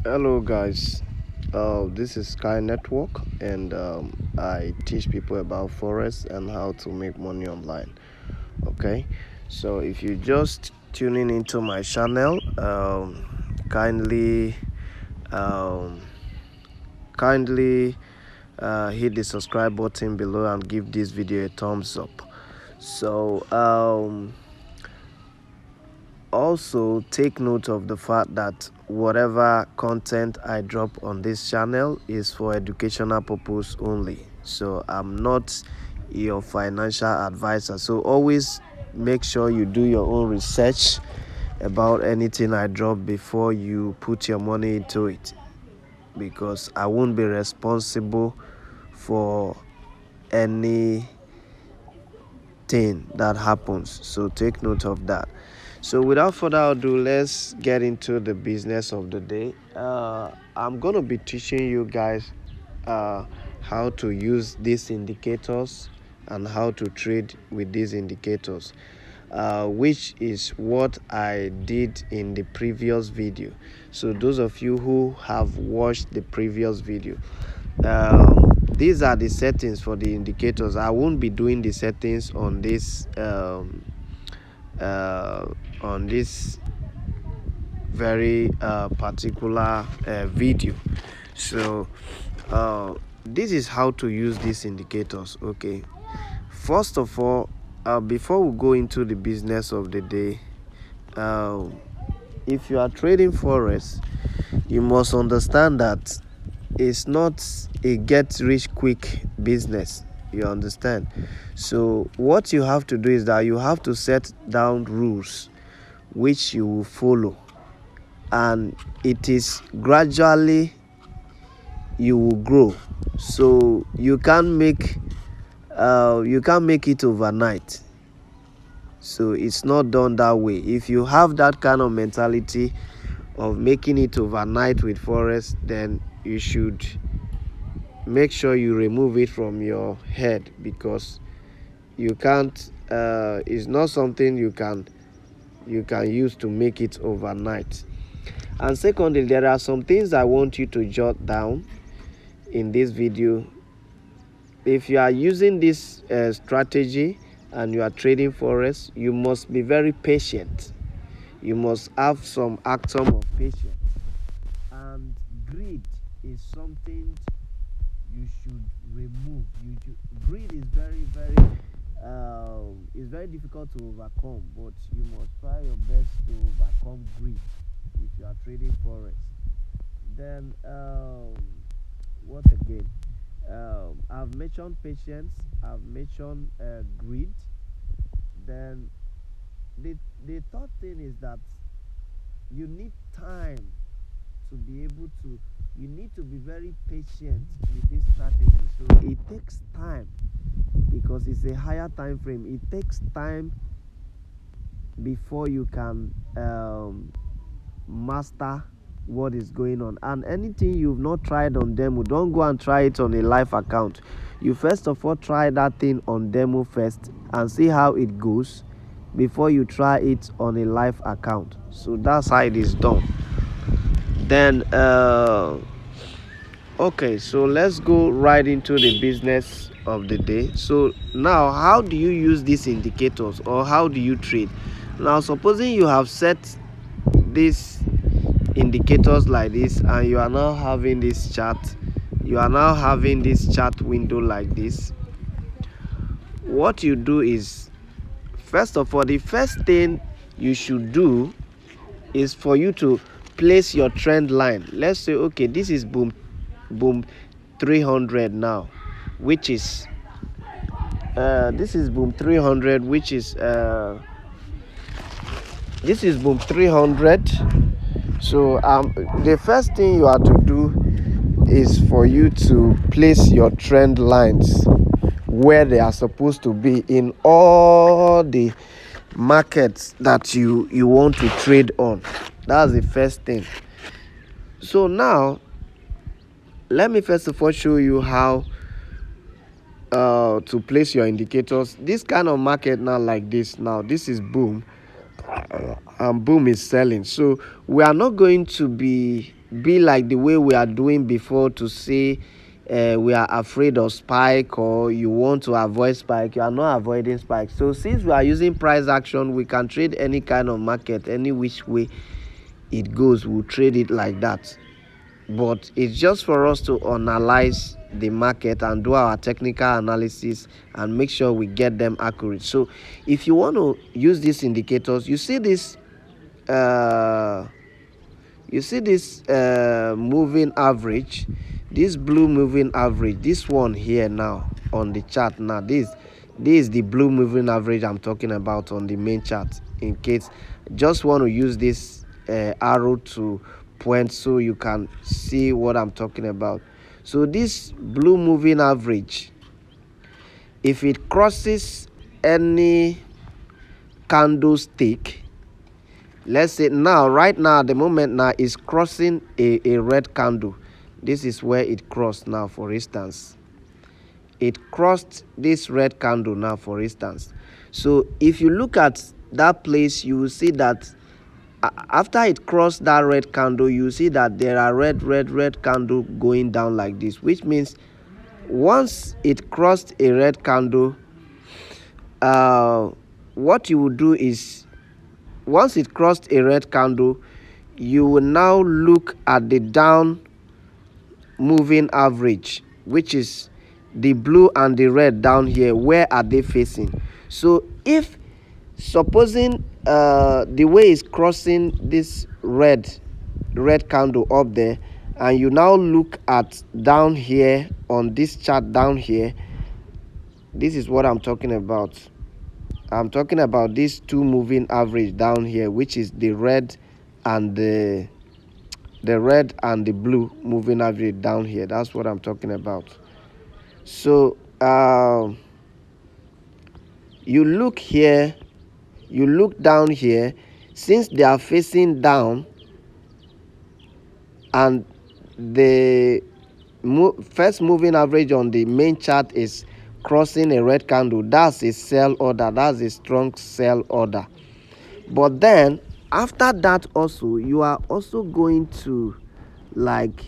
Hello, guys. This is Sky Network, and I teach people about forex and how to make money online. Okay, so if you just tuning into my channel, um, kindly hit the subscribe button below and give this video a thumbs up. So also take note of the fact that whatever content I drop on this channel is for educational purpose only. So I'm not your financial advisor, so always make sure you do your own research about anything I drop before you put your money into it, because I won't be responsible for anything that happens. So take note of that. So without further ado, let's get into the business of the day. I'm going to be teaching you guys how to use these indicators and how to trade with these indicators, which is what I did in the previous video. So those of you who have watched the previous video, these are the settings for the indicators. I won't be doing the settings on this very particular video. So this is how to use these indicators. Okay, first of all, before we go into the business of the day, if you are trading forex, you must understand that it's not a get rich quick business. You understand? So what you have to do is that you have to set down rules which you will follow, and it is gradually you will grow. So you can't make it overnight. So it's not done that way. If you have that kind of mentality of making it overnight with forex, then you should make sure you remove it from your head, because you can't it's not something you can use to make it overnight. And secondly, there are some things I want you to jot down in this video. If you are using this strategy and you are trading forex, you must be very patient. You must have some atom of patience, and greed is something you should remove. Greed is very difficult to overcome, but you must try your best to overcome greed if you are trading forex. Then what again? I've mentioned patience, I've mentioned greed. Then the third thing is that you need time to be able to, you need to be very patient with this strategy. So it takes time, because it's a higher time frame. It takes time before you can master what is going on. And anything you've not tried on demo, don't go and try it on a live account. You first of all try that thing on demo first and see how it goes before you try it on a live account. So that's how it is done. Then okay, so let's go right into the business of the day. So now, how do you use these indicators, or how do you trade? Now, supposing you have set these indicators like this, and you are now having this chart, window like this. What you do is, first of all, the first thing you should do is for you to place your trend line. Let's say, okay, this is boom 300 now, which is this is boom 300, which is this is boom 300. So the first thing you have to do is for you to place your trend lines where they are supposed to be in all the markets that you want to trade on. That's the first thing. So now let me first of all show you how to place your indicators. This kind of market now, like this, now this is boom, and boom is selling. So we are not going to be be like the way we are doing before to say we are afraid of spike, or you want to avoid spike. You are not avoiding spike. So since we are using price action, we can trade any kind of market, any which way it goes, we'll trade it like that. But it's just for us to analyze the market and do our technical analysis and make sure we get them accurate. So if you want to use these indicators, you see this moving average, this blue moving average, this one here now on the chart. Now this is the blue moving average I'm talking about on the main chart, in case just want to use this arrow to point so you can see what I'm talking about. So this blue moving average, if it crosses any candlestick, let's say now, right now, at the moment now, is crossing a red candle. This is where it crossed now, for instance. It crossed this red candle now, for instance. So if you look at that place, you will see that after it crossed that red candle, you see that there are red candle going down like this, which means once it crossed a red candle, what you will do is, once it crossed a red candle, you will now look at the down moving average, which is the blue and the red down here. Where are they facing? So if supposing the way is crossing this red candle up there, and you now look at down here on this chart down here, this is what I'm talking about. I'm talking about these two moving average down here, which is the red and the red and the blue moving average down here. That's what I'm talking about. So you look here, you look down here, since they are facing down and the first moving average on the main chart is crossing a red candle, that's a sell order, that's a strong sell order. But then after that also, you are also going to like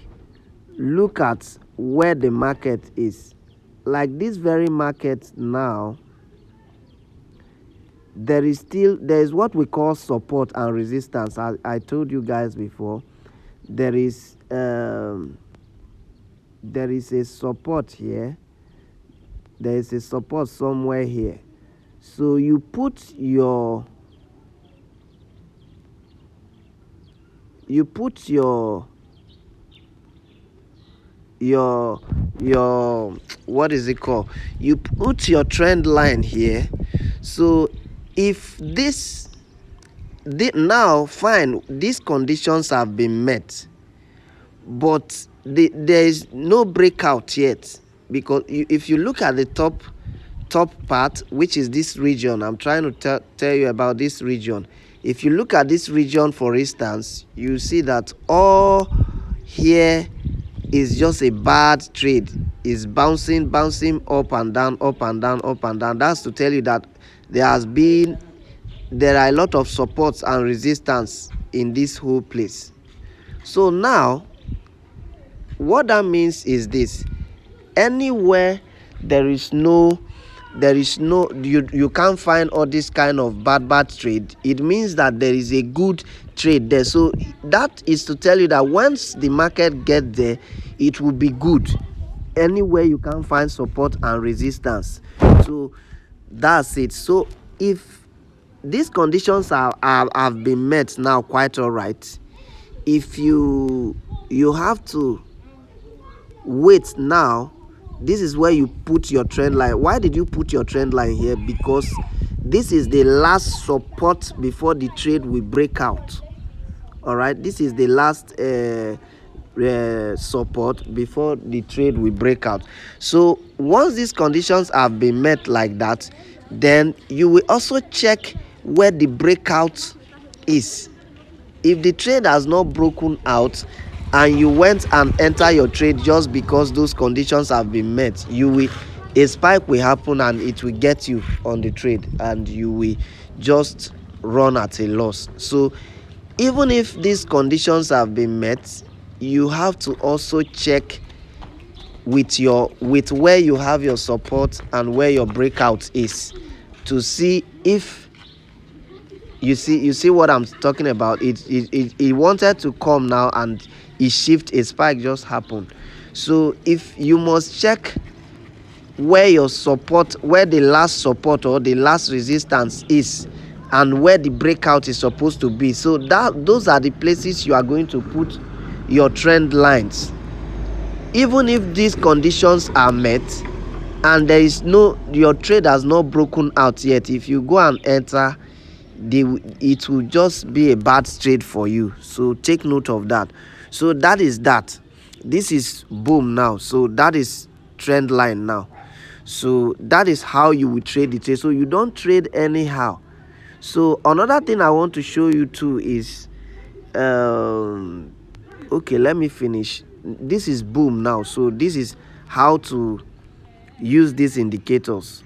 look at where the market is. Like this very market now, there is what we call support and resistance. I told you guys before, there is a support here, there is a support somewhere here. So you put your what is it called, you put your trend line here. So if this now fine, these conditions have been met, but there is no breakout yet, because if you look at the top part, which is this region, I'm trying to tell you about this region. If you look at this region, for instance, you see that all here is just a bad trade. Is bouncing up and down, up and down, up and down. That's to tell you that there are a lot of supports and resistance in this whole place. So now what that means is this: anywhere you can't find all this kind of bad trade, it means that there is a good trade there. So that is to tell you that once the market gets there, it will be good. Anywhere you can find support and resistance, so that's it. So if these conditions have been met now, quite all right, if you have to wait now. This is where you put your trend line. Why did you put your trend line here? Because this is the last support before the trade will break out. All right, this is the last support before the trade will break out. So once these conditions have been met like that, then you will also check where the breakout is. If the trade has not broken out and you went and enter your trade just because those conditions have been met, a spike will happen and it will get you on the trade, and you will just run at a loss. So even if these conditions have been met, you have to also check with where you have your support and where your breakout is, to see if you see what I'm talking about. It wanted to come now and it shift, a spike just happened. So if you must check where your support, where the last support or the last resistance is, and where the breakout is supposed to be. So that those are the places you are going to put your trend lines. Even if these conditions are met and there is no, your trade has not broken out yet, if you go and enter, it will just be a bad trade for you. So take note of that. So that is that. This is boom now. So that is trend line now. So that is how you will trade the trade. So you don't trade anyhow. So another thing I want to show you too is okay, let me finish. This is boom now. So this is how to use these indicators.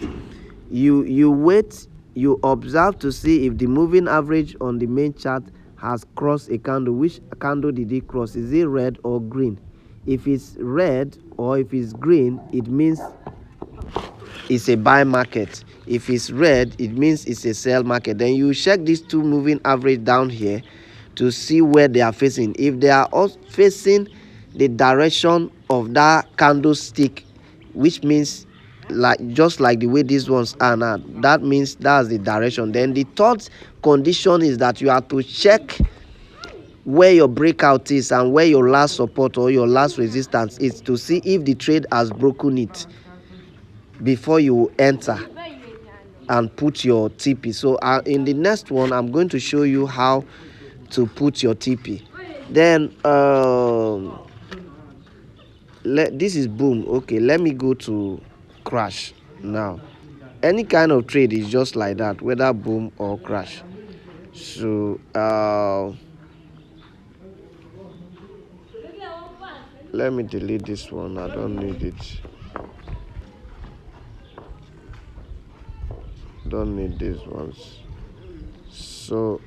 You wait, you observe to see if the moving average on the main chart has crossed a candle. Which candle did it cross? Is it red or green? If it's red or if it's green, it means it's a buy market. If it's red, it means it's a sell market. Then you check these two moving average down here to see where they are facing. If they are all facing the direction of that candlestick, which means just like the way these ones are now, that means that's the direction. Then the third condition is that you have to check where your breakout is and where your last support or your last resistance is, to see if the trade has broken it before you enter and put your TP. So in the next one, I'm going to show you how to put your TP. Then this is boom. Okay, let me go to crash now. Any kind of trade is just like that, whether boom or crash. So let me delete this one. I don't need it. Don't need these ones. So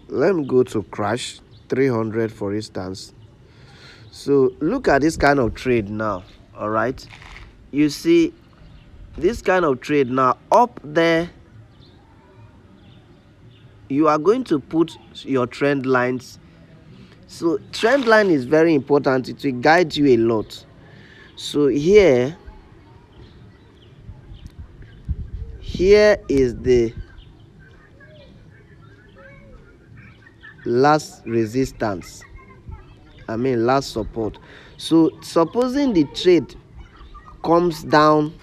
let me go to crash 300 for instance. So look at this kind of trade now. All right, you see this kind of trade now. Up there, you are going to put your trend lines. So trend line is very important. It will guide you a lot. So here is the last resistance, last support. So supposing the trade comes down,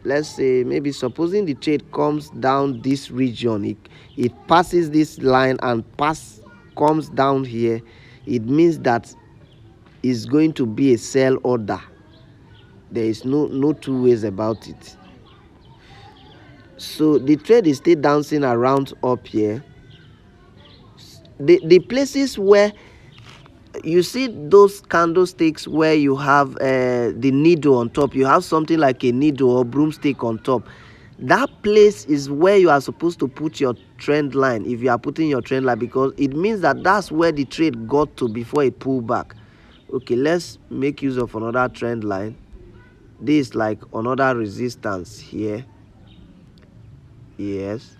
let's say maybe supposing the trade comes down this region, it passes this line and comes down here, it means that it's going to be a sell order. There is no two ways about it. So the trade is still dancing around up here. The places where you see those candlesticks where you have the needle on top, you have something like a needle or broomstick on top, that place is where you are supposed to put your trend line. If you are putting your trend line, because it means that that's where the trade got to before it pulled back. Okay, let's make use of another trend line. This is like another resistance here. Yes,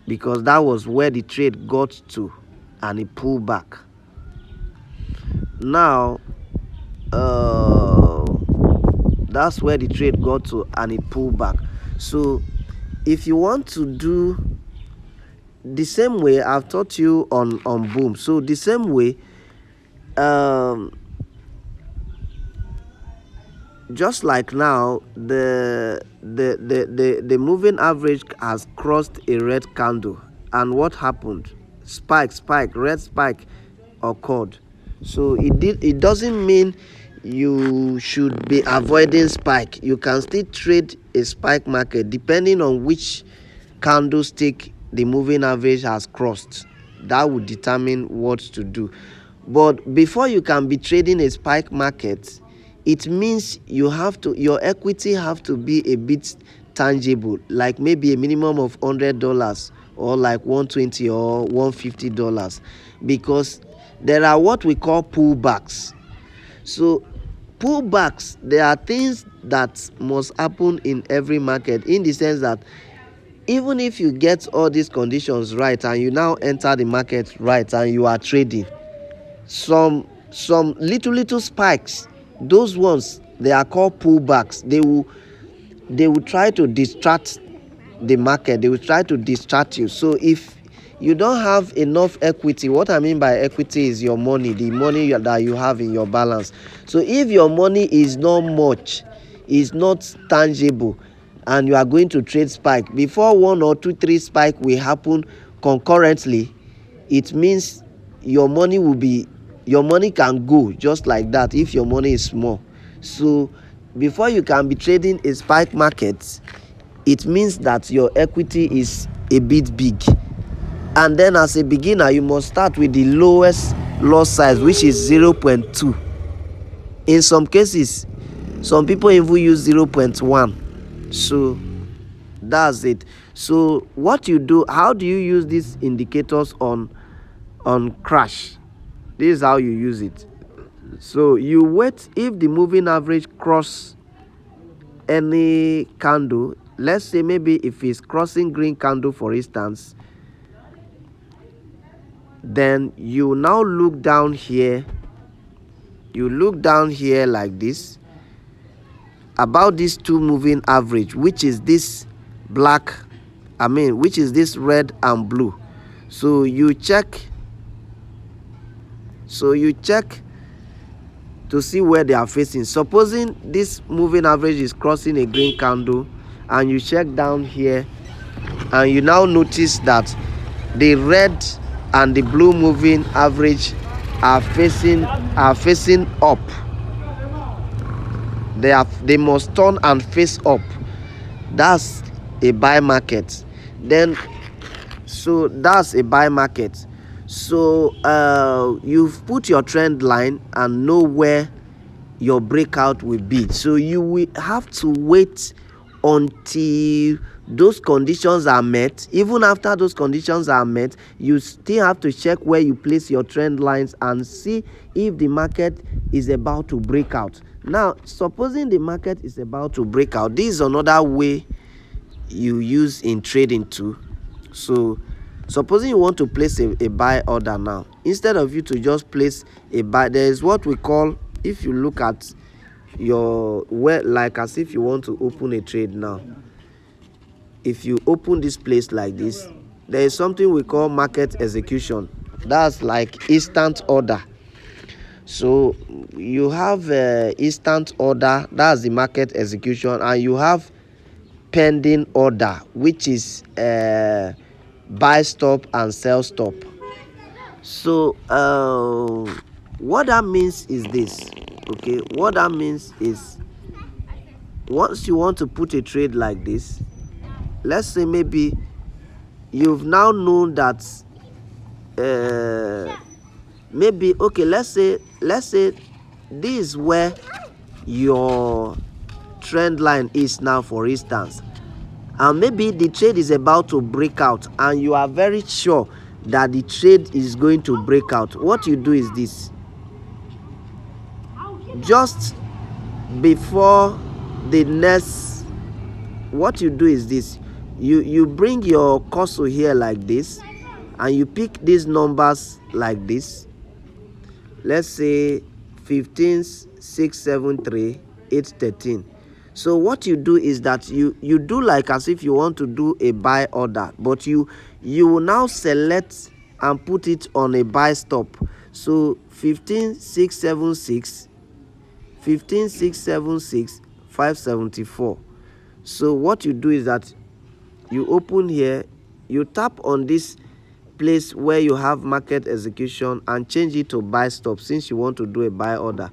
because that was where the trade got to and it pulled back. Now that's where the trade got to and it pulled back. So if you want to do the same way I've taught you on boom, so the same way, just like now, the moving average has crossed a red candle, and what happened? Spike, red spike occurred. So it doesn't mean you should be avoiding spike. You can still trade a spike market depending on which candlestick the moving average has crossed. That would determine what to do. But before you can be trading a spike market, it means your equity have to be a bit tangible, like maybe a minimum of $100 or like 120 or $150, because there are what we call pullbacks. So pullbacks, there are things that must happen in every market, in the sense that even if you get all these conditions right and you now enter the market right and you are trading, some little spikes, those ones, they are called pullbacks. They will try to distract the market. They will try to distract you. So if you don't have enough equity, what I mean by equity is your money, the money that you have in your balance. So if your money is not much, is not tangible, and you are going to trade spike, before 1 or 2 3 spike will happen concurrently, it means your money can go just like that if your money is small. So before you can be trading a spike market, it means that your equity is a bit big. And then as a beginner, you must start with the lowest lot size, which is 0.2. In some cases, some people even use 0.1. So that's it. So what you do, how do you use these indicators on crash? This is how you use it. So you wait. If the moving average cross any candle, let's say maybe if it's crossing green candle, for instance, then you now look down here. You look down here like this, about this 2 moving average, which is this which is this red and blue. So you check to see where they are facing. Supposing this moving average is crossing a green candle, and you check down here, and you now notice that the red and the blue moving average are facing up. They must turn and face up. That's a buy market. So that's a buy market. So you've put your trend line and know where your breakout will be. So you will have to wait until those conditions are met. Even after those conditions are met, you still have to check where you place your trend lines and see if the market is about to break out. Now, supposing the market is about to break out, this is another way you use in trading too. So supposing you want to place a buy order now, instead of you to just place a buy, there is what we call, if you look at like as if you want to open a trade now, if you open this place like this, there is something we call market execution. That's like instant order. So you have instant order, that's the market execution, and you have pending order, which is buy stop and sell stop. So what that means is this. Okay, what that means is, once you want to put a trade like this, let's say maybe you've now known that maybe, okay, let's say this is where your trend line is now, for instance, and maybe the trade is about to break out and you are very sure that the trade is going to break out. What you do is this: just before the next, what you do is this: you bring your cursor here like this, and you pick these numbers like this. Let's say 15, 6, 7, 3, 8, 13. So what you do is that you do like as if you want to do a buy order, but you will now select and put it on a buy stop. So 15, 6, 7, 6, 15, 6, 7, 6, 574. So what you do is that you open here, you tap on this place where you have market execution and change it to buy stop, since you want to do a buy order.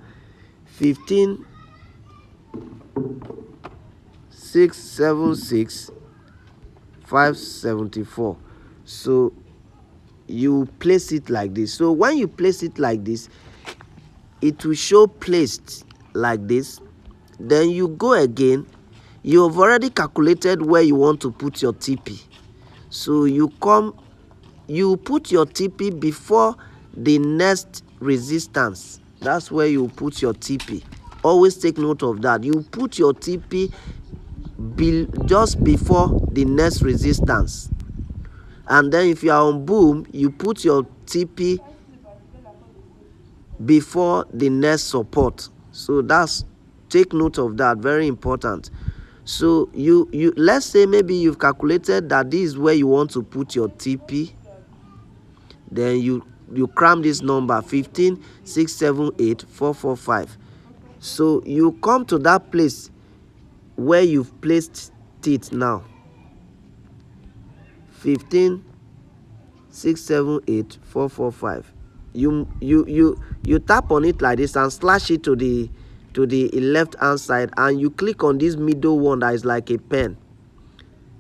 15, 6, 7, 6, 574. So you place it like this. So when you place it like this, it will show placed like this. Then you go again. You have already calculated where you want to put your TP. So you put your TP before the next resistance. That's where you put your TP. Always take note of that. You put your TP just before the next resistance. And then if you are on boom, you put your TP before the next support. So take note of that, very important. So you let's say maybe you've calculated that this is where you want to put your TP. Then you cram this number 15,678,445. So you come to that place where you've placed it now. 15,678,445. You tap on it like this and slash it to the left hand side, and you click on this middle one that is like a pen.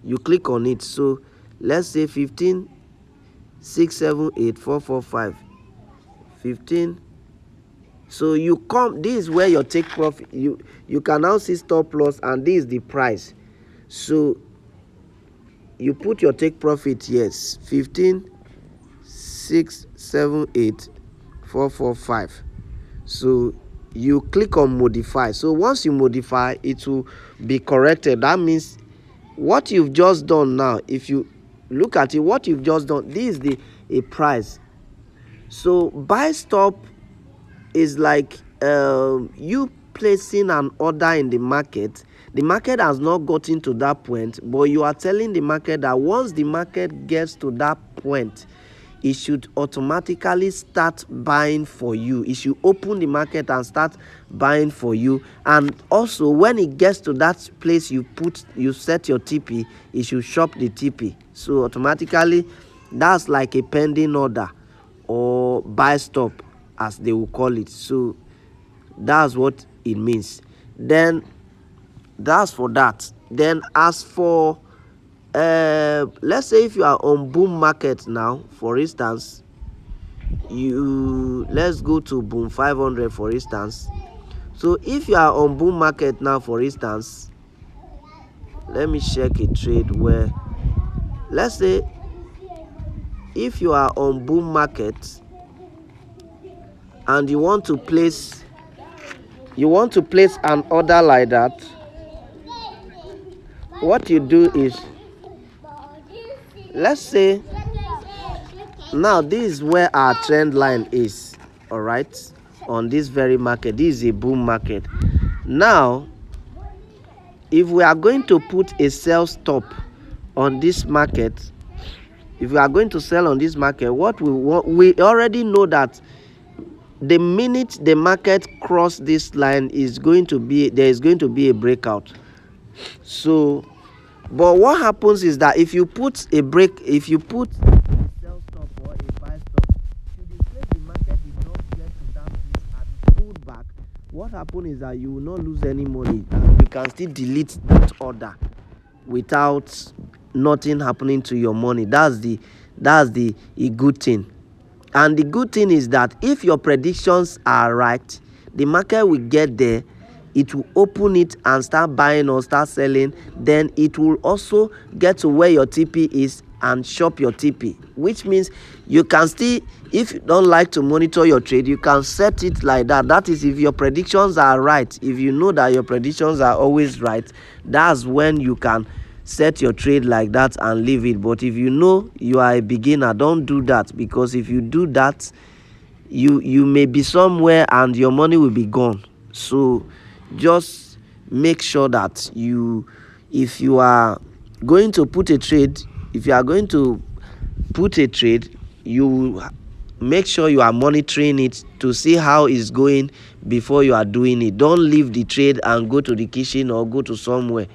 You click on it. So let's say 15,678,445. 15. So you come, this is where your take profit, you can now see stop loss, and this is the price. So you put your take profit, yes, 15,678,445. So you click on modify. So once you modify, it will be corrected. That means what you've just done now, if you look at it, what you've just done, this is a price. So buy stop is like you placing an order in the market. The market has not gotten to that point, but you are telling the market that once the market gets to that point, it should automatically start buying for you. It should open the market and start buying for you. And also when it gets to that place you set your TP, it should shop the TP. So automatically, that's like a pending order or buy stop, as they will call it. So that's what it means. Then that's for that. Then as for let's say if you are on boom market now, for instance, let's go to boom 500 for instance. So if you are on boom market now, for instance, let me check a trade where, let's say if you are on boom market and you want to place an order like that, what you do is, let's say now this is where our trend line is, all right, on this very market. This is a boom market. Now if we are going to put a sell stop on this market, if we are going to sell on this market, what we already know that the minute the market cross this line there is going to be a breakout. So but what happens is that if you put a sell stop or a buy stop, should in case the market did not get to that place and pulled back, what happens is that you will not lose any money. You can still delete that order without nothing happening to your money. That's the good thing. And the good thing is that if your predictions are right, the market will get there, it will open it and start buying or start selling. Then it will also get to where your TP is and shop your TP, which means you can still, if you don't like to monitor your trade, you can set it like that. That is if your predictions are right. If you know that your predictions are always right, that's when you can set your trade like that and leave it. But if you know you are a beginner, don't do that, because if you do that, you may be somewhere and your money will be gone. So just make sure that if you are going to put a trade, you make sure you are monitoring it to see how it's going before you are doing it. Don't leave the trade and go to the kitchen or go to somewhere.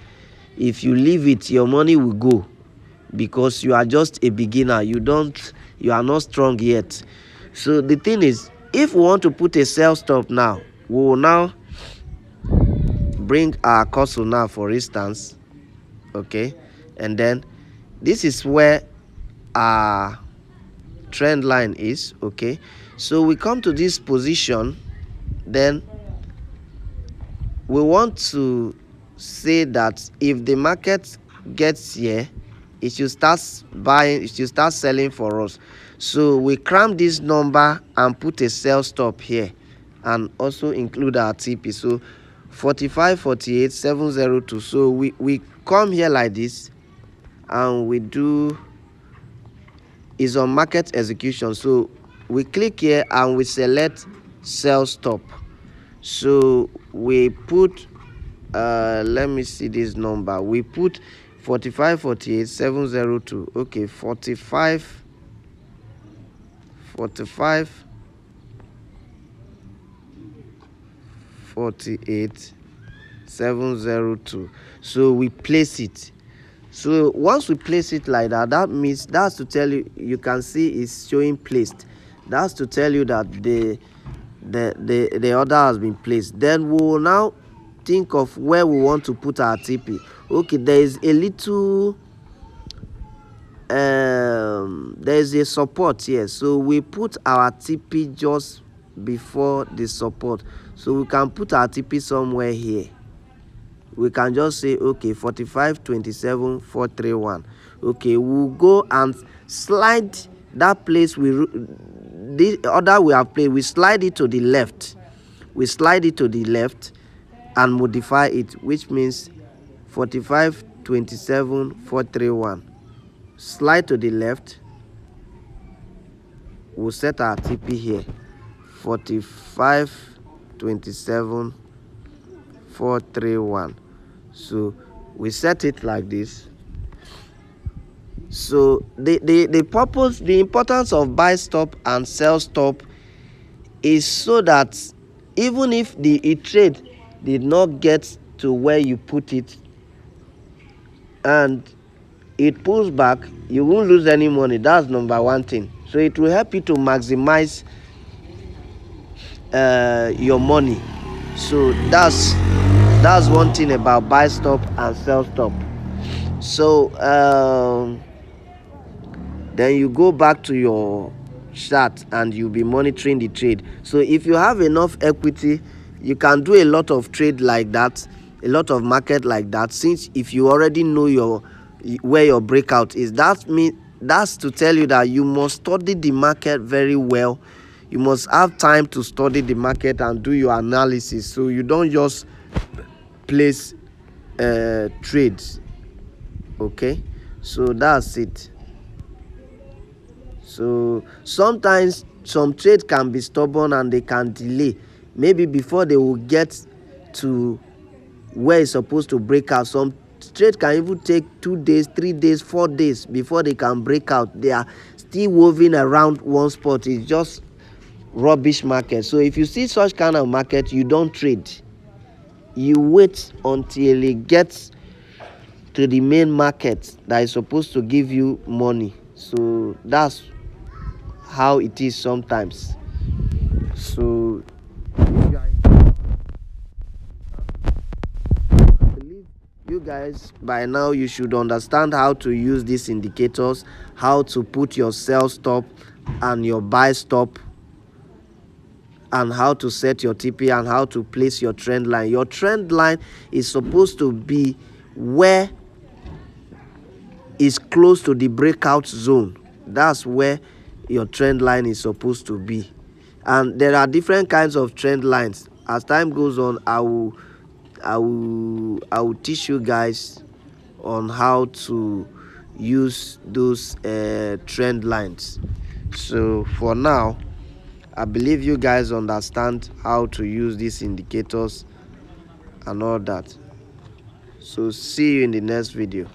If you leave it, your money will go, because you are just a beginner. You are not strong yet. So the thing is, if we want to put a sell stop now, we will now bring our cursor now, for instance, okay, and then this is where our trend line is, okay. So we come to this position, then we want to say that if the market gets here, it should start buying, it should start selling for us. So we cram this number and put a sell stop here and also include our TP. So 45.48.702. So we come here like this and we do is on market execution. So we click here and we select sell stop. So we put let me see this number. We put 45.48.702. okay, 45.48.702. So we place it. So once we place it like that, that means that's to tell you, you can see it's showing placed. That's to tell you that the order has been placed. Then we will now think of where we want to put our TP. Okay, there is a little there is a support here, so we put our TP just before the support. So we can put our TP somewhere here. We can just say okay, 45.27.431. okay, we'll go and slide that place the order we have played, we slide it to the left. We slide it to the left and modify it, which means 45.27.431. Slide to the left. We'll set our TP here, 45.27.431. So we set it like this. So the purpose, the importance of buy stop and sell stop is so that even if the trade did not get to where you put it and it pulls back, you won't lose any money. That's number one thing. So it will help you to maximize your money. So that's one thing about buy stop and sell stop. So then you go back to your chart and you'll be monitoring the trade. So if you have enough equity, you can do a lot of trade like that, a lot of market like that, since if you already know where your breakout is. That's to tell you that you must study the market very well. You must have time to study the market and do your analysis, so you don't just place trades. Okay, so that's it. So sometimes some trades can be stubborn and they can delay. Maybe before they will get to where it's supposed to break out. Some trades can even take 2 days, 3 days, 4 days before they can break out. They are still moving around one spot. It's just rubbish market. So if you see such kind of market, you don't trade. You wait until it gets to the main market that is supposed to give you money. So that's how it is sometimes. So I believe you guys by now you should understand how to use these indicators, how to put your sell stop and your buy stop, and how to set your TP and how to place your trend line. Your trend line is supposed to be where is close to the breakout zone. That's where your trend line is supposed to be. And there are different kinds of trend lines. As time goes on, I will teach you guys on how to use those trend lines. So for now, I believe you guys understand how to use these indicators and all that. So see you in the next video.